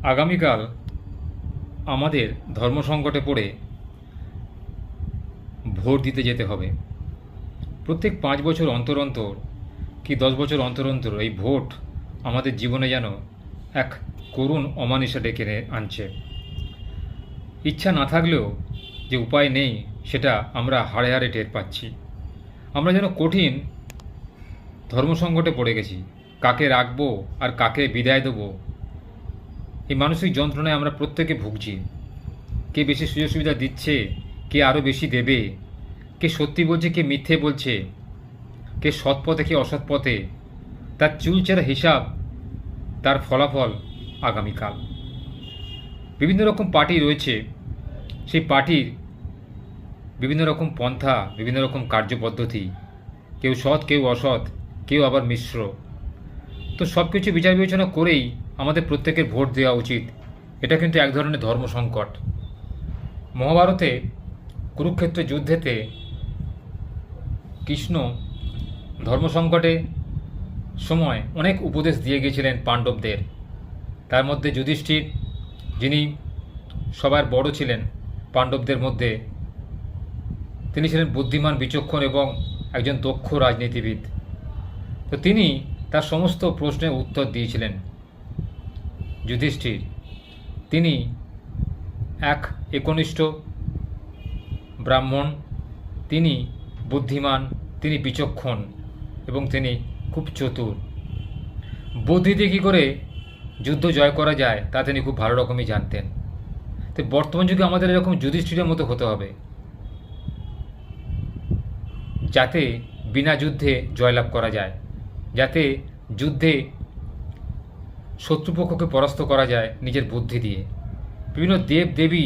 আগামীকাল আমাদের ধর্মসঙ্কটে পড়ে ভোট দিতে যেতে হবে। প্রত্যেক 5 বছর অন্তর অন্তর কি 10 বছর অন্তর অন্তর এই ভোট আমাদের জীবনে যেন এক করুণ অমানিসা ডেকে আনছে। ইচ্ছা না থাকলেও যে উপায় নেই সেটা আমরা হাড়ে হাড়ে টের পাচ্ছি। আমরা যেন কঠিন ধর্মসঙ্কটে পড়ে গেছি। কাকে রাখবো আর কাকে বিদায় দেবো, এই মানসিক যন্ত্রণায় আমরা প্রত্যেকে ভুগছি। কে বেশি সুযোগ সুবিধা দিচ্ছে, কে আরও বেশি দেবে, কে সত্যি বলছে, কে মিথ্যে বলছে, কে সৎ পথে, কে অসৎ পথে, তার চুলচেরা হিসাব, তার ফলাফল আগামীকাল। বিভিন্ন রকম পার্টি রয়েছে, সেই পার্টির বিভিন্ন রকম পন্থা, বিভিন্ন রকম কার্যপদ্ধতি, কেউ সৎ, কেউ অসৎ, কেউ আবার মিশ্র। তো সব কিছু বিচার বিবেচনা করেই আমাদের প্রত্যেকের ভোট দেওয়া উচিত। এটা কিন্তু এক ধরনের ধর্ম সংকট। মহাভারতে কুরুক্ষেত্র যুদ্ধেতে কৃষ্ণ ধর্ম সংকটে সময় অনেক উপদেশ দিয়ে গিয়েছিলেন পাণ্ডবদের। তার মধ্যে যুধিষ্ঠির, যিনি সবার বড় ছিলেন পাণ্ডবদের মধ্যে, তিনি ছিলেন বুদ্ধিমান, বিচক্ষণ এবং একজন দক্ষ রাজনীতিবিদ। তো তিনি তার সমস্ত প্রশ্নের উত্তর দিয়েছিলেন। যুধিষ্ঠির তিনি এক একনিষ্ঠ ব্রাহ্মণ, তিনি বুদ্ধিমান, তিনি বিচক্ষণ এবং তিনি খুব চতুর। বুদ্ধি দিয়ে কী করে যুদ্ধ জয় করা যায় তা তিনি খুব ভালো রকমই জানতেন। তো বর্তমান যুগে আমাদের এরকম যুধিষ্ঠিরের মতো হতে হবে, যাতে বিনা যুদ্ধে জয়লাভ করা যায়, যাতে যুদ্ধে শত্রুপক্ষকে পরাস্ত করা যায় নিজের বুদ্ধি দিয়ে। বিভিন্ন দেব দেবী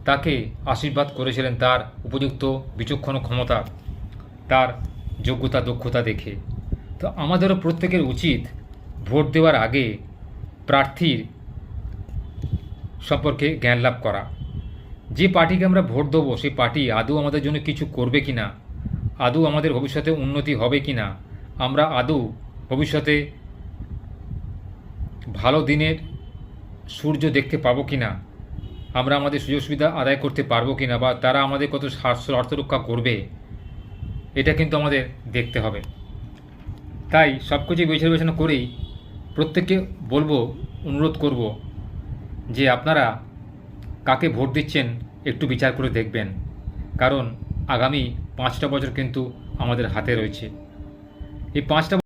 তাকে আশীর্বাদ করেছিলেন তার উপযুক্ত বিচক্ষণ ক্ষমতা, তার যোগ্যতা দক্ষতা দেখে। তো আমাদেরও প্রত্যেকের উচিত ভোট দেওয়ার আগে প্রার্থীর সম্পর্কে জ্ঞান লাভ করা। যে পার্টিকে আমরা ভোট দেবো সেই পার্টি আদৌ আমাদের জন্য কিছু করবে কি না, আদৌ আমাদের ভবিষ্যতে উন্নতি হবে কি না, আমরা আদৌ ভবিষ্যতে ভালো দিনের সূর্য দেখতে পাবো কি না, আমরা আমাদের সুযোগ সুবিধা আদায় করতে পারবো কি না, বা তারা আমাদের কত স্বার্থ রক্ষা করবে, এটা কিন্তু আমাদের দেখতে হবে। তাই সব কিছু বিবেচনা বিবেচনা করেই প্রত্যেককে বলবো, অনুরোধ করব যে আপনারা কাকে ভোট দিচ্ছেন একটু বিচার করে দেখবেন। কারণ আগামী 5টা বছর কিন্তু আমাদের হাতে রয়েছে। এই 5টা